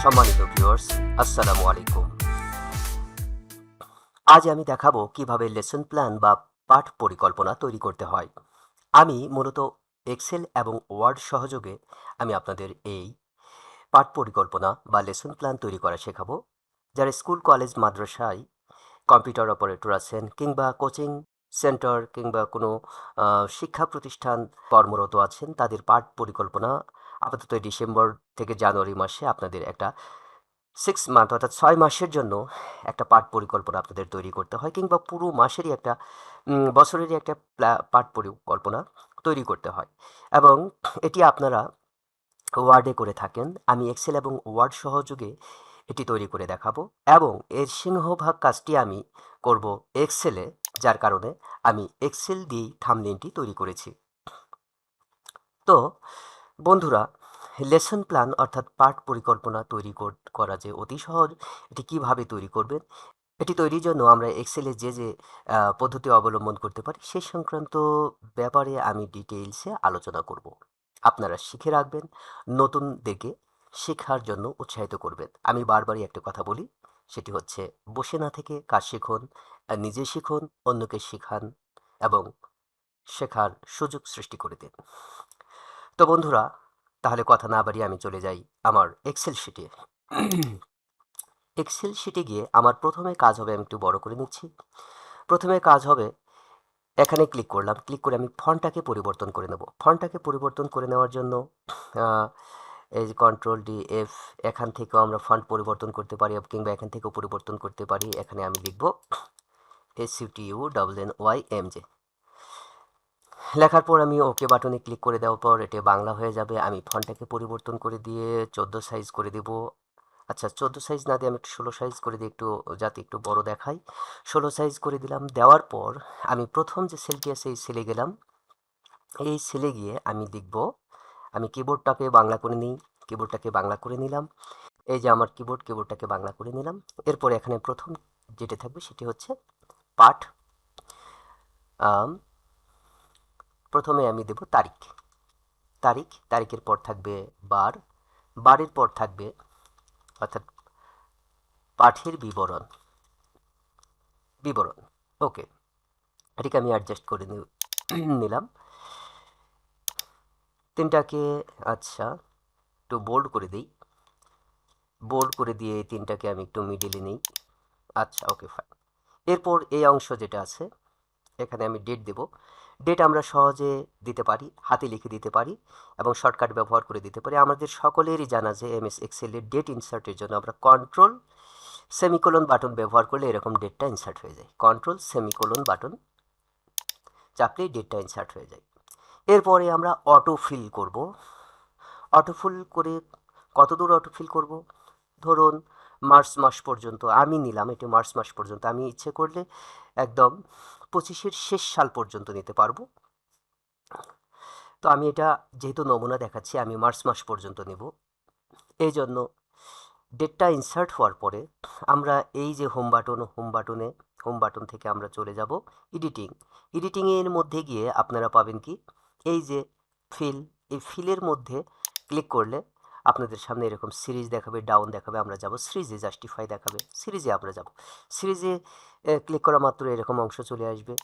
সম্মানিত ভিউয়ার্স, আসসালামু আলাইকুম। আজ আমি দেখাবো কিভাবে লেসন প্ল্যান বা পাঠ পরিকল্পনা তৈরি করতে হয়। আমি মূলত এক্সেল এবং ওয়ার্ড সহযোগে আমি আপনাদের এই পাঠ পরিকল্পনা বা লেসন প্ল্যান তৈরি করা শেখাবো। যারা স্কুল, কলেজ, মাদ্রাসায় কম্পিউটার অপারেটর আছেন কিংবা কোচিং সেন্টার কিংবা কোনো শিক্ষা প্রতিষ্ঠান কর্মরত আছেন, তাদের পাঠ পরিকল্পনা আপাতত এই ডিসেম্বর থেকে জানুয়ারি মাসে আপনাদের একটা 6 মান্থ অর্থাৎ 6 মাসের জন্য একটা পাঠ পরিকল্পনা আপনাদের তৈরি করতে হয় কিংবা পুরো মাসেরই একটা বছরেরই একটা পাঠ পরিকল্পনা তৈরি করতে হয় এবং এটি আপনারা ওয়ার্ডে করে থাকেন। আমি এক্সেল এবং ওয়ার্ড সহযোগে এটি তৈরি করে দেখাবো এবং এর সিংহভাগ কাজটি আমি করব এক্সেলে, যার কারণে আমি এক্সেল দিয়েই থাম্বনেইলটি তৈরি করেছি। তো বন্ধুরা, লেসন প্ল্যান অর্থাৎ পাঠ পরিকল্পনা তৈরি করা যে অতি সহজ, এটি কিভাবে তৈরি করবেন, এটি তৈরির জন্য আমরা এক্সেলে যে পদ্ধতি অবলম্বন করতে পারি সেই সংক্রান্ত ব্যাপারে আমি ডিটেইলসে আলোচনা করব। আপনারা শিখে রাখবেন, নতুনদেরকে শেখার জন্য উৎসাহিত করবেন। আমি বারবারই একটা কথা বলি, সেটি হচ্ছে বসে না থেকে কাজ শিখুন, নিজে শিখুন, অন্যকে শেখান এবং শেখার সুযোগ সৃষ্টি করে দিন। তো বন্ধুরা, তাহলে কথা না বাড়িয়ে আমি চলে যাই আমার এক্সেল শিটে। এক্সেল শিটে গিয়ে আমার প্রথমে কাজ হবে, আমি একটু বড় করে নিচ্ছি। প্রথমে কাজ হবে, এখানে ক্লিক করলাম, ক্লিক করে আমি ফন্টটাকে পরিবর্তন করে নেব। ফন্টটাকে পরিবর্তন করে নেওয়ার জন্য আহ, এই যে Ctrl+D+F, এখান থেকেও আমরা ফন্ট পরিবর্তন করতে পারি কিংবা এখান থেকেও পরিবর্তন করতে পারি। এখানে আমি লিখব SUTUNNYMJ। লেখার পর আমি ওকে বাটনে ক্লিক করে দেওয়ার পর এটি বাংলা হয়ে যাবে। আমি ফন্টটাকে পরিবর্তন করে দিয়ে 14 সাইজ করে দেব। আচ্ছা, 14 সাইজ না দিয়ে আমি একটু 16 সাইজ করে দিই, একটু যাতে একটু বড় দেখাই। 16 সাইজ করে দিলাম। দেওয়ার পর আমি প্রথম যে সেলটি আছে এই সেলে গেলাম। এই সেলে গিয়ে আমি লিখব, আমি কিবোর্ডটাকে বাংলা করে নিই, কিবোর্ডটাকে বাংলা করে নিলাম। এই যে আমার কিবোর্ডটাকে বাংলা করে নিলাম। এরপর এখানে প্রথম যেটা থাকবে সেটি হচ্ছে পাঠ। প্রথমে আমি দেব তারিখ, তারিখের পর থাকবে বার, বারের পর থাকবে অর্থাৎ পাঠের বিবরণ। ওকে, এটিকে আমি অ্যাডজাস্ট করে নিলাম তিনটাকে। আচ্ছা, একটু বোল্ড করে দিই, বোল্ড করে দিয়ে এই তিনটাকে আমি একটু মিডিলে নিই। আচ্ছা, ওকে, ফাইন। এরপর এই অংশ যেটা আছে, এখানে আমি ডেট দেব। ডেট আমরা সহজে দিতে পারি, হাতে লিখে দিতে পারি এবং শর্টকাট ব্যবহার করে দিতে পারি। আমাদের সকলেরই জানা যে এমএস এক্সেলের ডেট ইনসার্টের জন্য আমরা কন্ট্রোল সেমিকোলন বাটন ব্যবহার করলে এরকম ডেটটা ইনসার্ট হয়ে যায়। কন্ট্রোল সেমিকোলন বাটন চাপলেই ডেটটা ইনসার্ট হয়ে যায়। এরপরে আমরা অটো ফিল করব। অটো ফিল করে কত দূর অটো ফিল করব? ধরুন মার্চ মাস পর্যন্ত আমি নিলাম, এটি মার্চ মাস পর্যন্ত। আমি ইচ্ছে করলে একদম 25-এর শেষ সাল পর্যন্ত নিতে পারবো। তো আমি এটা যেহেতু নমুনা দেখাচ্ছি, আমি মার্চ মাস পর্যন্ত নেব। এই জন্য ডেটটা ইনসার্ট হওয়ার পরে আমরা এই যে হোম বাটন থেকে আমরা চলে যাব এডিটিংয়ের মধ্যে গিয়ে আপনারা পাবেন কি, এই যে ফিল, এই ফিলের মধ্যে ক্লিক করলে আপনাদের সামনে এরকম সিরিজ দেখাবে, ডাউন দেখাবে। আমরা যাব সিরিজে, জাস্টিফাই দেখাবে, সিরিজে আমরা যাব। সিরিজে ক্লিক করা মাত্র এরকম অংশ চলে আসবে।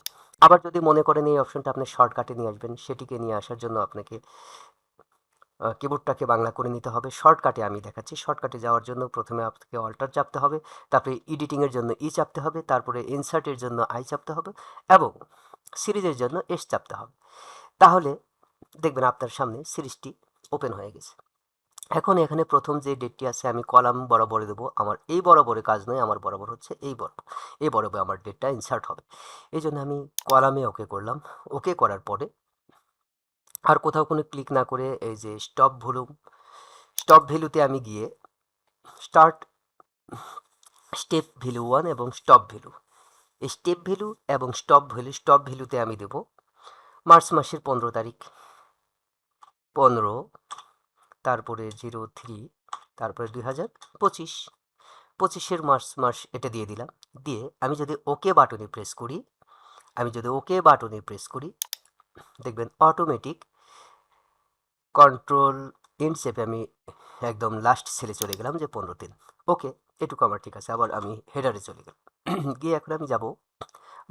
আবার যদি মনে করেন এই অপশনটা আপনি শর্টকাটে নিয়ে আসবেন, সেটিকে নিয়ে আসার জন্য আপনাকে কিবোর্ডটাকে বাংলা করে নিতে হবে। শর্টকাটে আমি দেখাচ্ছি। শর্টকাটে যাওয়ার জন্য প্রথমে আপনাকে অল্টার চাপতে হবে, তারপরে এডিটিংয়ের জন্য ই চাপতে হবে, তারপরে ইনসার্টের জন্য আই চাপতে হবে এবং সিরিজের জন্য এস চাপতে হবে। তাহলে দেখবেন আপনার সামনে সিরিজটি ওপেন হয়ে গেছে। এখন এখানে প্রথম যে ডেটটি আছে আমি কলাম বরাবর দেবো। আমার এই বরাবরের কাজ নয়, আমার বরাবর হচ্ছে এই বরাবর আমার ডেটটা ইনসার্ট হবে। এই জন্য আমি কলামে ওকে করলাম। ওকে করার পরে আর কোথাও কোনো ক্লিক না করে এই যে স্টপ ভ্যালুতে আমি গিয়ে স্টার্ট স্টেপ ভ্যালু 1 এবং স্টপ ভ্যালু, এই স্টেপ ভ্যালু এবং স্টপ ভ্যালুতে আমি দেব মার্চ মাসের 15 তারিখ, 15, তারপরে 03, তারপরে 2025, 25-এর মার্চ এটা দিয়ে দিলাম। দিয়ে আমি যদি ওকে বাটনে প্রেস করি, দেখবেন অটোমেটিক কন্ট্রোল এন্ড শেপে আমি একদম লাস্ট সেলে চলে গেলাম যে 15 দিন। ওকে, এটুকু আমার ঠিক আছে। আবার আমি হেডারে চলে গেলাম। গিয়ে এখন আমি যাব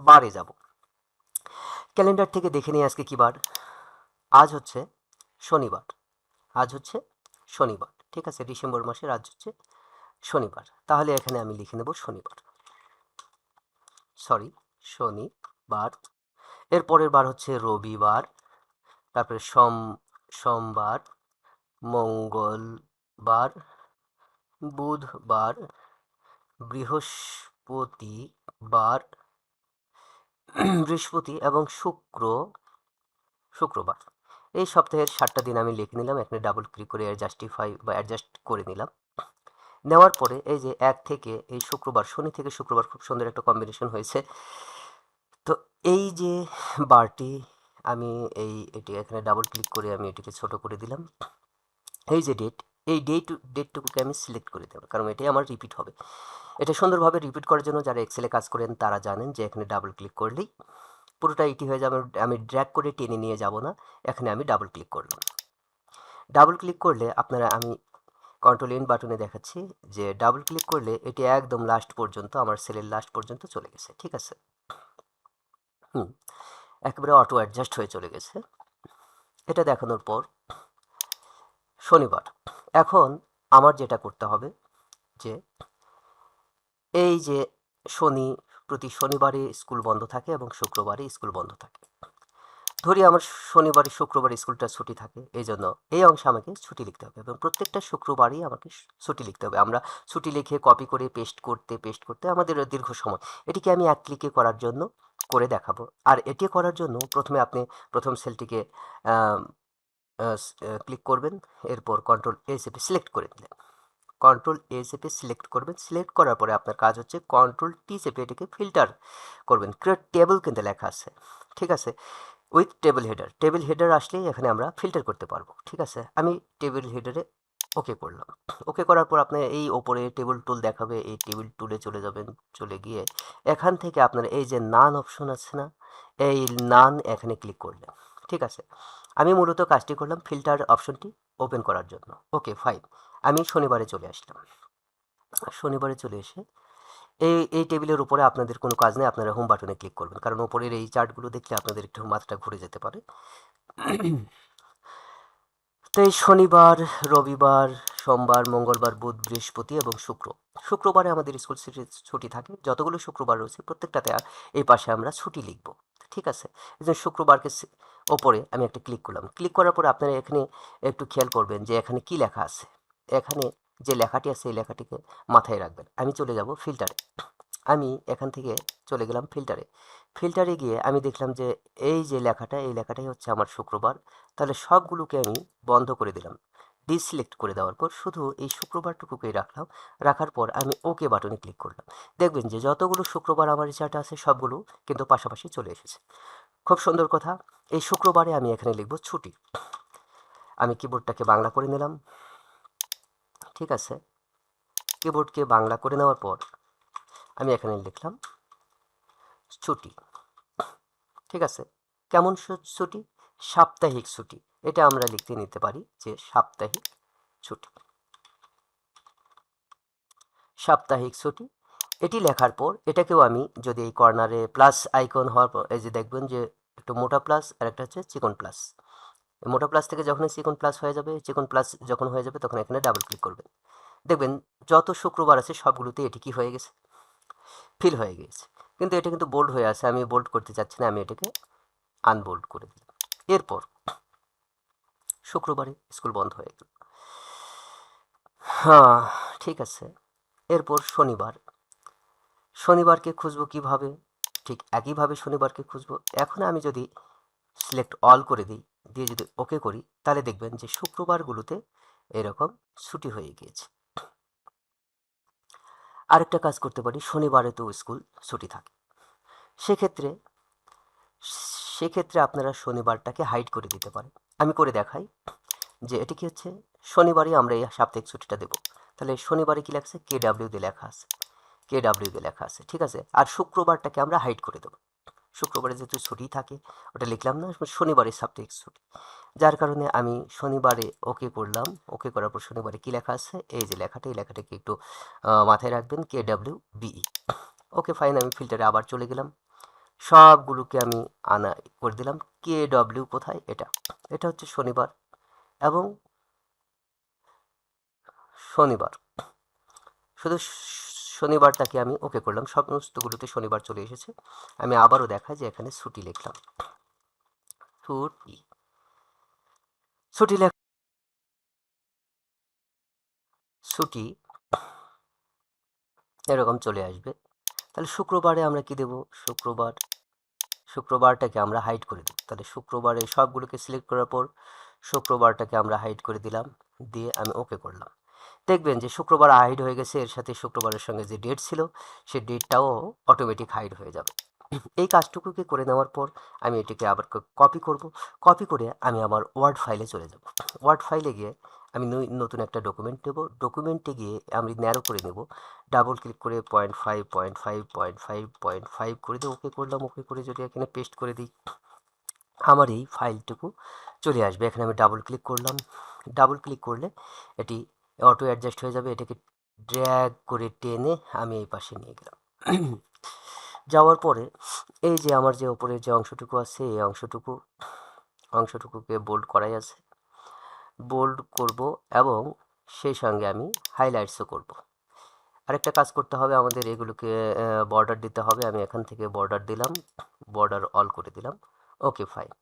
বারে যাব। ক্যালেন্ডার থেকে দেখে নিই আজকে কী বার। আজ হচ্ছে শনিবার। আজ হচ্ছে শনিবার, ঠিক আছে। ডিসেম্বর মাসের আজ হচ্ছে শনিবার। তাহলে এখানে আমি লিখে নেব শনিবার, সরি, শনিবার। এর পরের বার হচ্ছে রবিবার, তারপরে সোমবার, মঙ্গলবার, বুধবার, বৃহস্পতিবার, বৃহস্পতি এবং শুক্রবার। এই সপ্তাহের 7টা দিন আমি লিখে নিলাম। এখানে ডাবল ক্লিক করে অ্যাডজাস্ট করে নিলাম। নেওয়ার পরে এই যে 1 থেকে এই শুক্রবার, শনি থেকে শুক্রবার খুব সুন্দর একটা কম্বিনেশন হয়েছে। তো এই যে বারটি আমি এটি এখানে ডাবল ক্লিক করে আমি এটিকে ছোট করে দিলাম। এই যে এই ডেটটুকুকে আমি সিলেক্ট করে দেবো, কারণ এটাই আমার রিপিট হবে। এটা সুন্দরভাবে রিপিট করার জন্য যারা এক্সেলে কাজ করেন তারা জানেন যে এখানে ডাবল ক্লিক করলেই পুরোটা এটি হয়ে যাবে। আমি ড্র্যাগ করে টেনে নিয়ে যাব না, এখানে আমি ডাবল ক্লিক করলাম। ডাবল ক্লিক করলে আমি কন্ট্রোল এন বাটনে দেখাচ্ছি যে ডাবল ক্লিক করলে এটি একদম লাস্ট পর্যন্ত, আমার সেলের লাস্ট পর্যন্ত চলে গেছে, ঠিক আছে। একেবারে অটো অ্যাডজাস্ট হয়ে চলে গেছে। এটা দেখানোর পর শনিবার, এখন আমার যেটা করতে হবে যে এই যে প্রতি শনিবারে স্কুল বন্ধ থাকে এবং শুক্রবারে স্কুল বন্ধ থাকে। ধরি আমার শনিবারে শুক্রবারে স্কুলটা ছুটি থাকে, এই জন্য এই অংশে আমাকে ছুটি লিখতে হবে এবং প্রত্যেকটা শুক্রবারই আমাকে ছুটি লিখতে হবে। আমরা ছুটি লিখে কপি করে পেস্ট করতে আমাদের দীর্ঘ সময়। এটিকে আমি এক ক্লিকে করার জন্য করে দেখাবো। আর এটি করার জন্য প্রথমে আপনি প্রথম সেলটিকে ক্লিক করবেন, এরপর কন্ট্রোল এ চেপে সিলেক্ট করে দিলেন। কন্ট্রোল এ চেপে সিলেক্ট করবেন। সিলেক্ট করার পরে আপনার কাজ হচ্ছে কন্ট্রোল টি চেপে এটাকে ফিল্টার করবেন। ক্রিয়েট টেবল কিন্তু লেখা আছে, ঠিক আছে, উইথ টেবিল হেডার আসলেই এখানে আমরা ফিল্টার করতে পারবো, ঠিক আছে। আমি টেবিল হেডারে ওকে করলাম। ওকে করার পর আপনার এই ওপরে টেবিল টুল দেখাবে, এই টেবিল টুলে চলে যাবেন। চলে গিয়ে এখান থেকে আপনার এই যে নান অপশন আছে না, এই নান এখানে ক্লিক করলেন, ঠিক আছে। আমি মূলত কাজটি করলাম ফিল্টার অপশনটি ওপেন করার জন্য। ওকে ফাইন, আমি শনিবারে চলে আসলাম। শনিবারে চলে এসে এই টেবিলের উপরে আপনাদের কোনো কাজ নেই, আপনারা হোম বাটনে ক্লিক করবেন, কারণ ওপরের এই চার্টগুলো দেখলে আপনাদের একটু মাথাটা ঘুরে যেতে পারে। তো এই শনিবার, রবিবার, সোমবার, মঙ্গলবার, বুধ, বৃহস্পতি এবং শুক্রবারে আমাদের স্কুল ছুটি থাকে। যতগুলো শুক্রবার রয়েছে প্রত্যেকটাতে এই পাশে আমরা ছুটি লিখব, ঠিক আছে। এই যে শুক্রবারকে ওপরে আমি একটা ক্লিক করলাম। ক্লিক করার পরে আপনারা এখানে একটু খেয়াল করবেন যে এখানে কি লেখা আছে। এখানে যে লেখাটি আছে এই লেখাটিকে মাথায় রাখবেন। আমি চলে যাব ফিল্টারে। আমি এখান থেকে চলে গেলাম ফিল্টারে গিয়ে আমি দেখলাম যে এই যে লেখাটা, এই লেখাটাই হচ্ছে আমার শুক্রবার। তাহলে সবগুলোকে আমি বন্ধ করে দিলাম। ডিসিলেক্ট করে দেওয়ার পর শুধু এই শুক্রবারটুকুকেই রাখলাম। রাখার পর আমি ওকে বাটনে ক্লিক করলাম। দেখবেন যে যতগুলো শুক্রবার আমার চার্টে আছে সবগুলো কিন্তু পাশাপাশি চলে এসেছে। খুব সুন্দর কথা। এই শুক্রবারে আমি এখানে লিখব ছুটি। আমি কিবোর্ডটাকে বাংলা করে নিলাম, ঠিক আছে। কিবোর্ডকে বাংলা করে নেওয়ার পর আমি এখানে লিখলাম ছুটি, ঠিক আছে। কেমন ছুটি? সাপ্তাহিক ছুটি। এটা আমরা লিখতে নিতে পারি যে সাপ্তাহিক ছুটি। সাপ্তাহিক ছুটি এটি লেখার পর এটাকেও আমি যদি এই কর্নারে প্লাস আইকন হওয়ার পর এই যে দেখবেন যে একটু মোটা প্লাস আর একটা হচ্ছে চিকন প্লাস। মোটা প্লাস থেকে যখন চিকন প্লাস হয়ে যাবে, চিকন প্লাস যখন হয়ে যাবে তখন এখানে ডাবল ক্লিক করবেন। দেখবেন যত শুক্রবার আছে সবগুলোতে এটি কি হয়ে গেছে, ফিল হয়ে গেছে। কিন্তু এটা কিন্তু বোল্ড হয়ে আছে, আমি বোল্ড করতে চাচ্ছি না, আমি এটাকে আনবোল্ড করে দিলাম। এরপর শুক্রবারে স্কুল বন্ধ হয়ে গেল, হ্যাঁ ঠিক আছে। এরপর শনিবারকে খুঁজবো কিভাবে? ঠিক একইভাবে শনিবারকে খুঁজবো। এখন আমি যদি সিলেক্ট অল করে দিই, দিয়ে যদি ওকে করি, তাহলে দেখবেন যে শুক্রবারগুলোতে এরকম ছুটি হয়ে গিয়েছে। আরেকটা কাজ করতে পারি, শনিবারে তো স্কুল ছুটি থাকে, সেক্ষেত্রে আপনারা শনিবারটাকে হাইড করে দিতে পারেন। আমি করে দেখাই যে এটি কি হচ্ছে, শনিবারই আমরা এই সাপ্তাহিক ছুটিটা দেবো। তাহলে শনিবারে কি লেখা আছে? KW দিয়ে লেখা আছে, ঠিক আছে। আর শুক্রবারটাকে আমরা হাইড করে দেবো। শুক্রবারে যেহেতু ছুটি থাকে ওটা লিখলাম না, শনিবারে সাবজেক্ট ছুটি, যার কারণে আমি শনিবারে ওকে করলাম। ওকে করার পর শনিবারে কী লেখা আছে, এই যে লেখাটা, এই লেখাটাকে একটু মাথায় রাখবেন, KWBE। ওকে ফাইন, আমি ফিল্টারে আবার চলে গেলাম, সবগুলোকে আমি আনা করে দিলাম। KW কোথায়, এটা এটা হচ্ছে শনিবার এবং শনিবার, শুধু শনিবারটাকে আমি ওকে করলাম, সমস্তগুলোতে শনিবার চলে এসেছে। আমি আবারও দেখাই যে এখানে ছুটি লিখলাম, ছুটি, ছুটি ছুটি এরকম চলে আসবে। তাহলে শুক্রবারে আমরা কি দেব, শুক্রবারটাকে আমরা হাইড করে দেব। তাহলে শুক্রবারে সবগুলোকে সিলেক্ট করার পর শুক্রবারটাকে আমরা হাইড করে দিলাম, দিয়ে আমি ওকে করলাম। দেখবেন যে শুক্রবার হাইড হয়ে গেছে, এর সাথে শুক্রবারের সঙ্গে যে ডেট ছিল সেই ডেটটাও অটোমেটিক হাইড হয়ে যাবে। এই কাজটুকুকে করে নেওয়ার পর আমি এটিকে আবার কপি করব। কপি করে আমি আমার ওয়ার্ড ফাইলে চলে যাব। ওয়ার্ড ফাইলে গিয়ে আমি নতুন একটা ডকুমেন্ট নেব। ডকুমেন্টে গিয়ে আমি ন্যারো করে নেব, ডাবল ক্লিক করে 0.5 0.5 0.5 0.5 করে দিয়ে ওকে করলাম। ওকে করে যদি এখানে পেস্ট করে দিই, আমার এই ফাইলটুকু চলে আসবে। এখানে আমি ডাবল ক্লিক করলাম, ডাবল ক্লিক করলে এটি অটো অ্যাডজাস্ট হয়ে যাবে। এটাকে ড্র্যাগ করে টেনে আমি এই পাশে নিয়ে গেলাম। যাওয়ার পরে এই যে আমার যে ওপরের যে অংশটুকু আছে, এই অংশটুকুকে বোল্ড করাই আছে, বোল্ড করব এবং সেই সঙ্গে আমি হাইলাইটসও করব। আরেকটা কাজ করতে হবে আমাদের, এগুলোকে বর্ডার দিতে হবে। আমি এখান থেকে বর্ডার দিলাম, বর্ডার অল করে দিলাম, ওকে ফাইন।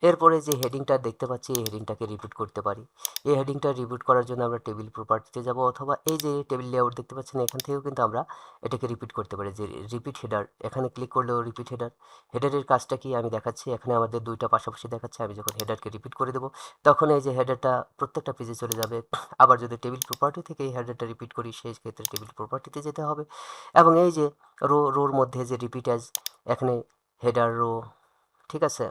এরপরে যে হেডিংটা দেখতে পাচ্ছি, এই হেডিংটাকে রিপিট করতে পারি। এই হেডিংটা রিপিট করার জন্য আমরা টেবিল প্রপার্টিতে যাব, অথবা এই যে টেবিল লেআউট দেখতে পাচ্ছেন, এখান থেকেও কিন্তু আমরা এটাকে রিপিট করতে পারি। যে রিপিট হেডার, এখানে ক্লিক করলেও রিপিট হেডার। হেডারের কাজটা কি আমি দেখাচ্ছি, এখানে আমাদের দুইটা পাশাপাশি দেখাচ্ছে। আমি যখন হেডারকে রিপিট করে দেবো, তখন এই যে হেডারটা প্রত্যেকটা পেজে চলে যাবে। আবার যদি টেবিল প্রপার্টি থেকে এই হেডারটা রিপিট করি, সেই ক্ষেত্রে টেবিল প্রপার্টিতে যেতে হবে। এবং এই যে রোর মধ্যে যে রিপিট অ্যাজ, এখানে হেডার রো, ঠিক আছে,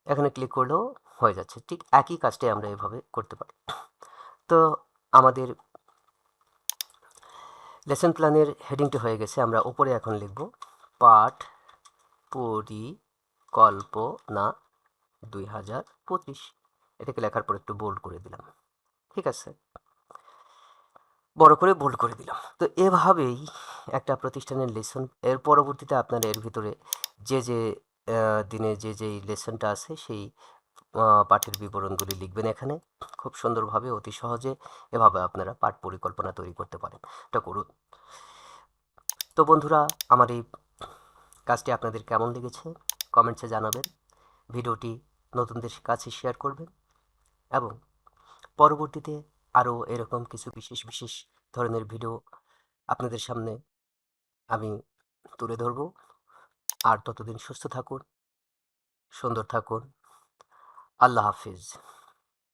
এখানে ক্লিক করলেও হয়ে যাচ্ছে। ঠিক একই কাজটাই আমরা এভাবে করতে পারি। তো আমাদের লেসন প্ল্যানের হেডিংটি হয়ে গেছে। আমরা উপরে এখন লিখব পাঠ পরিকল্পনা 2025। এটাকে লেখার পর একটু বোল্ড করে দিলাম, ঠিক আছে, বড় করে বোল্ড করে দিলাম। তো এভাবেই একটা প্রতিষ্ঠানের লেসন, এর পরবর্তীতে আপনারা এর ভিতরে যে যে দিনে যে যেই লেসনটা আছে সেই পাঠের বিবরণগুলি লিখবেন এখানে খুব সুন্দরভাবে, অতি সহজে। এভাবে আপনারা পাঠ পরিকল্পনা তৈরি করতে পারেন, এটা করুন। তো বন্ধুরা, আমার এই কাজটি আপনাদের কেমন লেগেছে কমেন্টসে জানাবেন। ভিডিওটি নতুনদের কাছে শেয়ার করবেন এবং পরবর্তীতে আরও এরকম কিছু বিশেষ বিশেষ ধরনের ভিডিও আপনাদের সামনে আমি তুলে ধরব। আর ততদিন সুস্থ থাকুন, সুন্দর থাকুন। আল্লাহ হাফিজ।